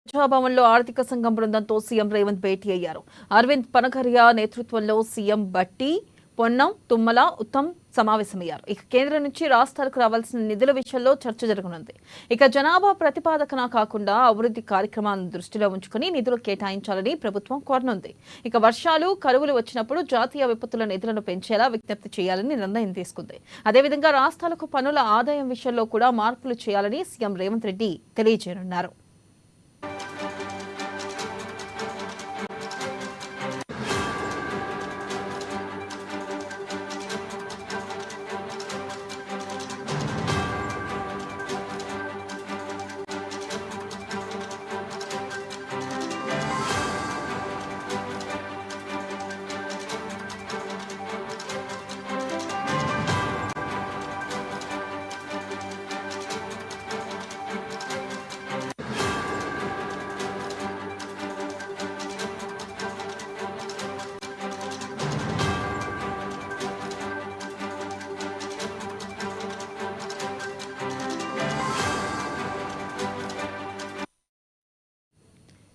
ప్రజాభవన్లో ఆర్థిక సంఘం బృందంతో సీఎం రేవంత్ భేటీ అయ్యారు. అరవింద్ పనకరియా నేతృత్వంలో సీఎం బట్టి, పొన్నం, తుమ్మల, ఉత్తమ్ సమావేశమయ్యారు. ఇక కేంద్రం నుంచి రాష్ట్రాలకు రావాల్సిన నిధుల విషయంలో చర్చ జరగనుంది. ఇక జనాభా ప్రతిపాదకన కాకుండా అభివృద్ధి కార్యక్రమాలను దృష్టిలో ఉంచుకుని నిధులు కేటాయించాలని ప్రభుత్వం కోరనుంది. ఇక వర్షాలు, కరువులు వచ్చినప్పుడు జాతీయ విపత్తుల నిధులను పెంచేలా విజ్ఞప్తి చేయాలని నిర్ణయం తీసుకుంది. అదేవిధంగా రాష్ట్రాలకు పన్నుల ఆదాయం విషయంలో కూడా మార్పులు చేయాలని సీఎం రేవంత్ రెడ్డి తెలియజేయనున్నారు.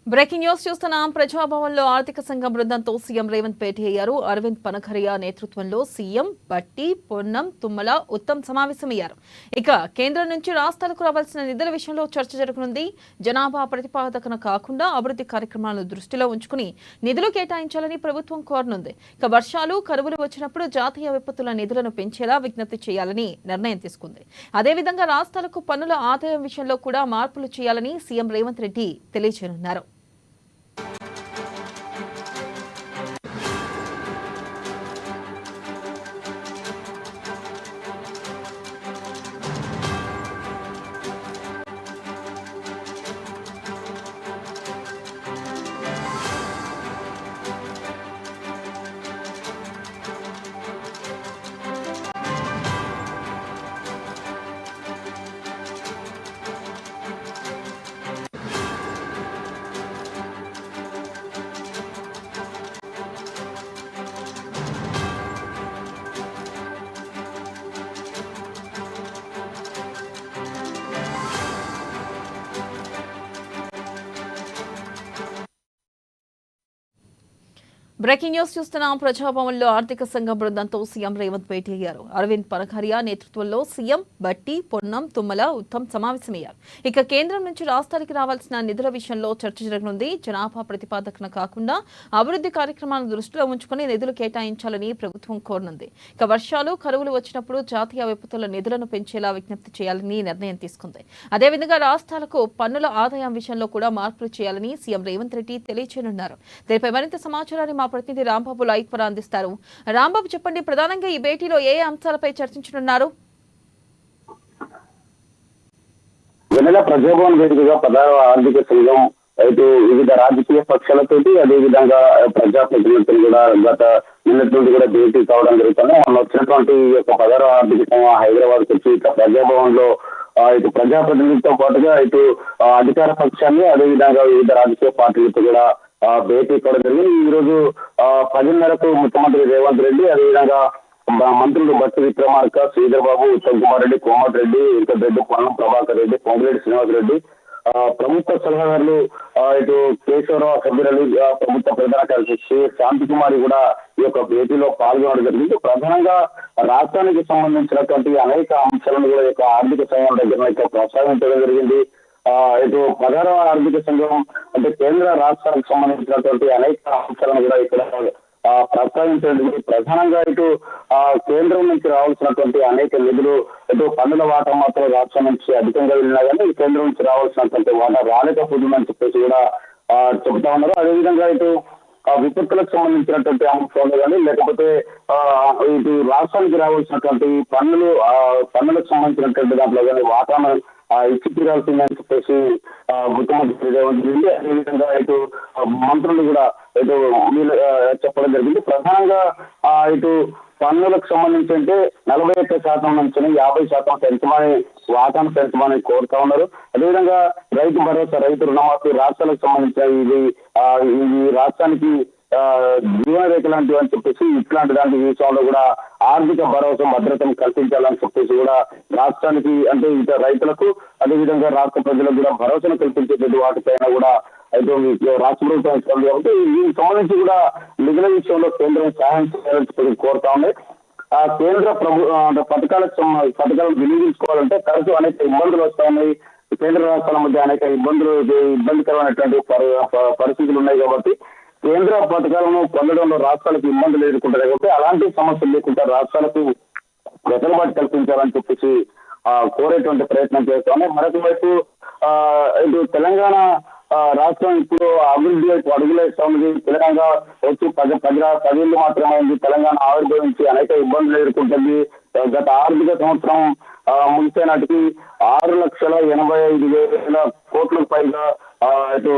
బ్రేకింగ్ న్యూస్ చూస్తున్నాం. ప్రజాభవన్లో ఆర్థిక సంఘం బృందంతో సీఎం రేవంత్ భేటీ అయ్యారు. అరవింద్ పనకరియా నేతృత్వంలో సీఎం బట్టి, పొన్నం, తుమ్మల, ఉత్తమ్ సమావేశమయ్యారు. ఇక కేంద్రం నుంచి రాష్ట్రాలకు రావాల్సిన నిధుల విషయంలో చర్చ జరగనుంది. జనాభా ప్రతిపాదకన కాకుండా అభివృద్ధి కార్యక్రమాలను దృష్టిలో ఉంచుకుని నిధులు కేటాయించాలని ప్రభుత్వం కోరనుంది. ఇక వర్షాలు, కరువులు వచ్చినప్పుడు జాతీయ విపత్తుల నిధులను పెంచేలా విజ్ఞప్తి చేయాలని నిర్ణయం తీసుకుంది. అదేవిధంగా రాష్ట్రాలకు పన్నుల ఆదాయం విషయంలో కూడా మార్పులు చేయాలని సీఎం రేవంత్ రెడ్డి తెలియజేయనున్నారు. బ్రేకింగ్ న్యూస్ చూస్తున్నాం. ప్రజాభవన్లో ఆర్థిక సంఘం బృందంతో సీఎం రేవంత్ భేటీ అయ్యారు. అరవింద్ పనకరియా నేతృత్వంలో సీఎం బట్టి, పొన్నం, తుమ్మల, ఉత్తమ్ సమావేశమయ్యారు. ఇక కేంద్రం నుంచి రాష్ట్రానికి రావాల్సిన నిధుల విషయంలో చర్చ జరగనుంది. జనాభా ప్రతిపాదకన కాకుండా అభివృద్ధి కార్యక్రమాలను దృష్టిలో ఉంచుకుని నిధులు కేటాయించాలని ప్రభుత్వం కోరనుంది. ఇక వర్షాలు, కరువులు వచ్చినప్పుడు జాతీయ విపత్తుల నిధులను పెంచేలా విజ్ఞప్తి చేయాలని నిర్ణయం తీసుకుంది. అదేవిధంగా రాష్ట్రాలకు పన్నుల ఆదాయం విషయంలో కూడా మార్పులు చేయాలని సీఎం రేవంత్ రెడ్డి తెలియజేయనున్నారు. దీనిపై మరింత సమాచారాన్ని మా ప్రతినిధి రాంబాబు లైవ్ ద్వారా అందిస్తారు. రాంబాబు, చెప్పండి, ప్రధానంగా ఈ భేటీలో ఏ అంశాలపై చర్చించనున్నారు? ప్రజాభవన్ వేదికగా ప్రధాన ఆర్థిక సంఘం అయితే వివిధ రాజకీయ పక్షాలతోటి అదేవిధంగా ప్రజాప్రతినిధులు కూడా గత నిన్నటి నుండి కూడా భేటీ కావడం జరుగుతుంది. మొన్న వచ్చినటువంటి యొక్క ప్రధాన ఆర్థిక సంఘం హైదరాబాద్ వచ్చి ఇక ప్రజాభవన్ లో ఇటు ప్రజాప్రతినిధులతో పాటుగా ఇటు అధికార పక్షాన్ని అదేవిధంగా వివిధ రాజకీయ పార్టీలతో కూడా భేటీ కూడా జరిగింది. ఈ రోజు 10:30కు ముఖ్యమంత్రి రేవంత్ రెడ్డి అదేవిధంగా మంత్రులు బట్టి విక్రమార్క, శ్రీధర్ బాబు, ఉత్తమ్ కుమార్ రెడ్డి, కోమటి రెడ్డి, వెంకటరెడ్డి, పొన్నం ప్రభాకర్ రెడ్డి, కోమటిరెడ్డి శ్రీనివాస్ రెడ్డి, ప్రభుత్వ సలహాదారులు ఇటు కేశవరావు సభ్యులు, ప్రభుత్వ ప్రధాన కార్యదర్శి శాంతి కుమారి కూడా ఈ యొక్క భేటీలో పాల్గొనడం జరిగింది. ప్రధానంగా రాష్ట్రానికి సంబంధించినటువంటి అనేక అంశాలను కూడా యొక్క ఆర్థిక సంఘం దగ్గర ప్రస్తావించడం జరిగింది. ఇటు ప్రధాన ఆర్థిక సంఘం అంటే కేంద్ర రాష్ట్రానికి సంబంధించినటువంటి అనేక అంశాలను కూడా ఇక్కడ ప్రస్తావించడం. ప్రధానంగా ఇటు కేంద్రం నుంచి రావాల్సినటువంటి అనేక నిధులు ఇటు పన్నుల వాటా మాత్రం రాష్ట్రం నుంచి అధికంగా వెళ్ళినా కానీ కేంద్రం నుంచి రావాల్సినటువంటి వాటా రాలేకపోతుందని చెప్పేసి కూడా చెబుతా ఉన్నారు. అదేవిధంగా ఇటు విపత్తులకు సంబంధించినటువంటి అంశాలు కానీ లేకపోతే ఇటు రాష్ట్రానికి రావాల్సినటువంటి పన్నులకు సంబంధించినటువంటి దాంట్లో కానీ వాటాను ఇచ్చి తీరాల్సిందని చెప్పేసి ముఖ్యమంత్రి రేవంత్ రెడ్డి అదేవిధంగా ఇటు మంత్రులు కూడా ఇటు చెప్పడం జరిగింది. ప్రధానంగా ఇటు పన్నులకు సంబంధించి అంటే 41% నుంచి 50% పెంచమని వాటాను పెంచమని కోరుతా ఉన్నారు. అదేవిధంగా రైతు భరోసా, రైతు రుణమాఫీ రాష్ట్రాలకు సంబంధించిన ఇది రాష్ట్రానికి జీవన రేఖ లాంటివి అని చెప్పేసి ఇట్లాంటి దాంట్లో ఈ విషయంలో కూడా ఆర్థిక భరోసా భద్రతను కల్పించాలని చెప్పేసి కూడా రాష్ట్రానికి అంటే ఇంకా రైతులకు అదేవిధంగా రాష్ట్ర ప్రజలకు కూడా భరోసాను కల్పించేటువంటి వాటిపైన కూడా అయితే రాష్ట్ర ప్రభుత్వం ఇస్తుంది కాబట్టి దీనికి సంబంధించి కూడా నిధుల విషయంలో కేంద్రం సహాయం చేయాలని కోరుతా ఉంది. ఆ కేంద్ర పథకాలను వినియోగించుకోవాలంటే తరచూ అనేక ఇబ్బందులు వస్తా ఉన్నాయి. కేంద్ర రాష్ట్రాల మధ్య అనేక ఇబ్బందికరమైనటువంటి పరిస్థితులు ఉన్నాయి కాబట్టి కేంద్ర పథకాలను పొందడంలో రాష్ట్రాలకు ఇబ్బందులు ఎదుర్కొంటారు కాబట్టి అలాంటి సమస్యలు లేకుండా రాష్ట్రాలకు వెసులుబాటు కల్పించాలని చెప్పేసి కోరేటువంటి ప్రయత్నం చేస్తాము. మరొక వైపు ఇటు తెలంగాణ రాష్ట్రం ఇప్పుడు అభివృద్ధి వైపు అడుగులు వేస్తా ఉంది. తెలంగాణ వచ్చి 10 మాత్రమే ఉంది. తెలంగాణ ఆవిర్భవించి అనేక ఇబ్బందులు ఎదుర్కొంటుంది. గత ఆర్థిక సంవత్సరం ముగిసే నాటికి 6,85,000 కోట్లకు పైగా ఇటు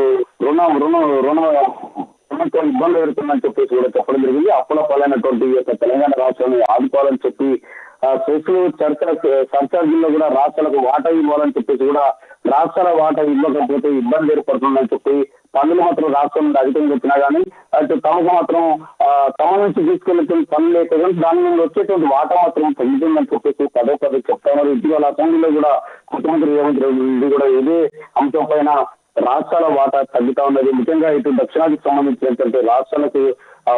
రుణంతో ఇబ్బందులు ఎదుర్కొందని చెప్పేసి కూడా చెప్పడం జరిగింది. అప్పుల పాలైనటువంటి ఈ యొక్క తెలంగాణ రాష్ట్రాన్ని ఆదుకోవాలని చెప్పి సెస్లు సర్చార్జీల్లో కూడా రాష్ట్రాలకు వాటా ఇవ్వాలని చెప్పేసి కూడా రాష్ట్రాల వాటా ఇవ్వకపోతే ఇబ్బంది ఏర్పడుతుందని చెప్పి పన్నులు మాత్రం రాష్ట్రం నుండి అధికంగా వచ్చినా కానీ అటు తమకు మాత్రం తమ నుంచి తీసుకెళ్లేటువంటి పనులు లేకపోతే దాని నుండి వచ్చేటువంటి వాటా మాత్రం తగ్గుతుందని చెప్పేసి పదే చెప్తా ఉన్నారు. ఇటీవల అసెంబ్లీలో కూడా ముఖ్యమంత్రి రేవంత్ రెడ్డి కూడా ఇదే అంశం పైన రాష్ట్రాల వాటా తగ్గుతా ఉన్నది. ముఖ్యంగా ఇటు దక్షిణాదికి సంబంధించినటువంటి రాష్ట్రాలకు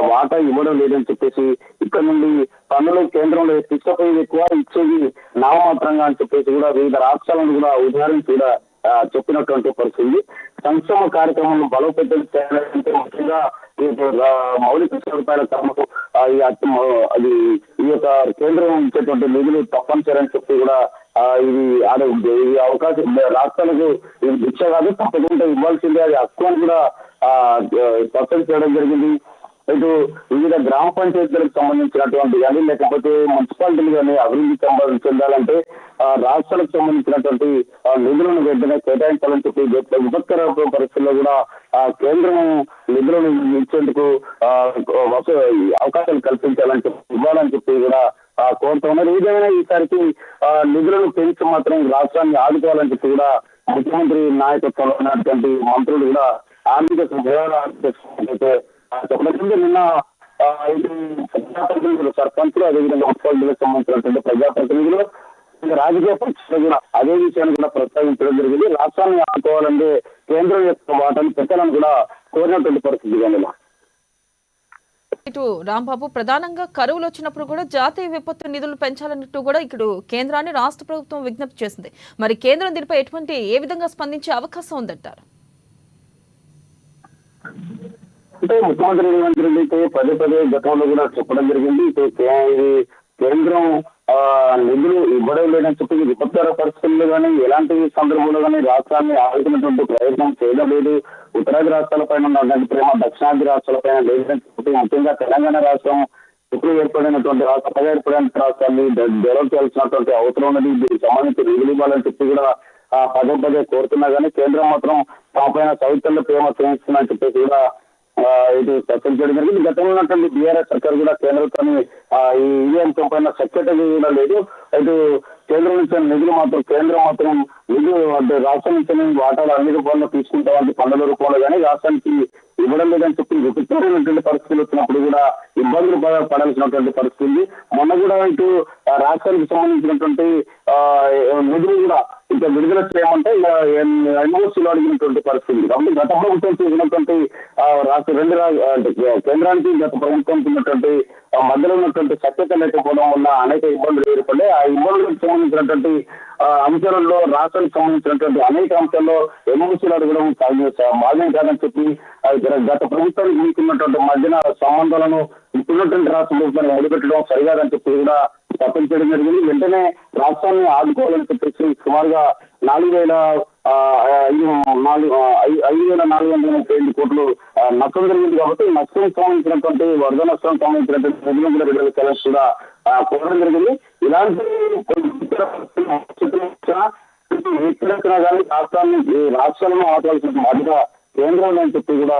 వాటా ఇవ్వడం లేదని చెప్పేసి ఇక్కడ నుండి పన్నులు కేంద్రంలో తీసుకుపోయేది ఎక్కువ, ఇచ్చేది నామమాత్రంగా అని చెప్పేసి కూడా వివిధ రాష్ట్రాలను కూడా ఉదాహరించి కూడా చెప్పినటువంటి పరిస్థితి. సంక్షేమ కార్యక్రమాలను బలోపేతం చేయాలంటే ముఖ్యంగా మౌలిక సదుపాయాల కర్మకు అది ఈ యొక్క కేంద్రం ఇచ్చేటువంటి నిధులు తప్పనిసరి అని చెప్పి కూడా ఇది ఈ అవకాశం రాష్ట్రాలకు ఇది భిక్ష కాదు, తప్పకుండా ఇవ్వాల్సిందే, అది హక్కు అని కూడా స్పష్టం చేయడం జరిగింది. ఇటు వివిధ గ్రామ పంచాయతీలకు సంబంధించినటువంటి కానీ లేకపోతే మున్సిపాలిటీలు కానీ అభివృద్ధి చెందాలంటే రాష్ట్రాలకు సంబంధించినటువంటి నిధులను వెంటనే కేటాయించాలని చెప్పి విపత్కర పరిస్థితుల్లో కూడా కేంద్రం నిధులను ఇచ్చేందుకు అవకాశాలు కల్పించాలని చెప్పి ఇవ్వాలని చెప్పి కూడా కోరుతా ఉన్నారు. ఏదైనా ఈసారికి నిధులను పెంచి మాత్రం రాష్ట్రాన్ని ఆదుకోవాలని చెప్పి కూడా ముఖ్యమంత్రి నాయకత్వంలో ఉన్నటువంటి మంత్రులు కూడా ఆర్థిక చెప్పడం నిన్న ప్రజాప్రతినిధులు సర్పంచులు అదేవిధంగా మున్సిపాలిటీలకు సంబంధించినటువంటి ప్రజాప్రతినిధులు రాజకీయ పక్షాలు కూడా అదే విషయాన్ని కూడా ప్రస్తావించడం జరిగింది. రాష్ట్రాన్ని ఆదుకోవాలంటే కేంద్రం యొక్క వాటాన్ని పెట్టాలని కూడా కోరినటువంటి పరిస్థితి. ఇటు రాంబాబు, ప్రధానంగా కరువులు వచ్చినప్పుడు కూడా జాతీయ విపత్తు నిధులు పెంచాలన్నట్టు కూడా ఇక్కడ కేంద్రాన్ని రాష్ట్ర ప్రభుత్వం విజ్ఞప్తి చేసింది. మరి కేంద్రం దీనిపై ఏ విధంగా స్పందించే అవకాశం ఉందంటారు? అంటే ముఖ్యమంత్రి రేవంత్ రెడ్డి అయితే పదే గతంలో కూడా చెప్పడం జరిగింది. కేంద్రం నిధులు ఇవ్వడం లేదని చెప్పి విపత్కర పరిస్థితుల్లో కానీ ఎలాంటి సందర్భంలో కానీ రాష్ట్రాన్ని ఆదుకున్నటువంటి ప్రయత్నం చేయడం లేదు. ఉత్తరాది రాష్ట్రాలపైన ఉన్నటువంటి ప్రేమ దక్షిణాది రాష్ట్రాలపైన లేదని చెప్పి ముఖ్యంగా తెలంగాణ రాష్ట్రం ఇప్పుడు ఏర్పడినటువంటి ఏర్పడిన రాష్ట్రాన్ని డెవలప్ చేయాల్సినటువంటి అవసరం ఉన్నది. దీనికి సంబంధించి నిధులు ఇవ్వాలని చెప్పి కూడా పదే కోరుతున్నా కానీ కేంద్రం మాత్రం తమ పైన సౌకర్య ప్రేమ చేయిస్తుందని చెప్పేసి కూడా ఇది చర్చలు చేయడం జరిగింది. గతంలో ఉన్నటువంటి బీఆర్ఎస్ సర్కార్ కూడా కేంద్రంతో ఈ అంశం పైన సఖ్యత కూడా లేదు. అయితే కేంద్రం నుంచి నిధులు మాత్రం కేంద్రం మాత్రం నిధులు అంటే రాష్ట్రం నుంచి వాటాలు అన్ని రూపాయల్లో తీసుకుంటామంటే పన్నుల రూపంలో కానీ రాష్ట్రానికి ఇవ్వడం లేదని చెప్పి విపత్కరమైనటువంటి పరిస్థితులు వచ్చినప్పుడు కూడా ఇబ్బందులు పడాల్సినటువంటి పరిస్థితి. మొన్న కూడా ఇటు రాష్ట్రానికి సంబంధించినటువంటి నిధులు కూడా ఇంకా విడుదల చేయమంటే ఎన్ఓసీలో అడిగినటువంటి పరిస్థితి. కాబట్టి గత ప్రభుత్వం చేసినటువంటి కేంద్రానికి గత ప్రభుత్వం ఉన్నటువంటి మధ్యలో ఉన్నటువంటి సఖ్యత లేకపోవడం వల్ల అనేక ఇబ్బందులు ఏర్పడ్డాయి. ఆ ఇబ్బందులకు సంబంధించినటువంటి అంశాలలో రాష్ట్రానికి సంబంధించినటువంటి అనేక అంశాల్లో ఎన్ఓసీలు అడగడం భావ్యం కాదని చెప్పి గత ప్రభుత్వానికి మీకున్నటువంటి మధ్యన సంబంధాలను ఇప్పుడున్నటువంటి రాష్ట్ర ప్రభుత్వాన్ని మొదలుపెట్టడం సరికాదని చెప్పి కూడా తప్పించడం జరిగింది. వెంటనే రాష్ట్రాన్ని ఆదుకోవాలని చెప్పేసి సుమారుగా 5,438 కోట్లు నష్టం జరిగింది. కాబట్టి నష్టం సంబంధించినటువంటి వరద నష్టం సంబంధించినటువంటి నిధులు కూడా విడుదల చేయాలని కూడా కోరడం జరిగింది. ఇలాంటి ఎక్కడెక్కడ కానీ రాష్ట్రాలను ఆదుకోవాల్సిన బాధ్యత కేంద్రం అని చెప్పి కూడా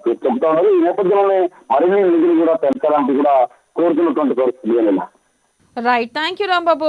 చెప్తా ఉన్నారు. ఈ నేపథ్యంలో మరిన్ని నిధులు కూడా పెంచాలని కూడా కోరుతున్నటువంటి పరిస్థితి. Right, thank you Rambabu.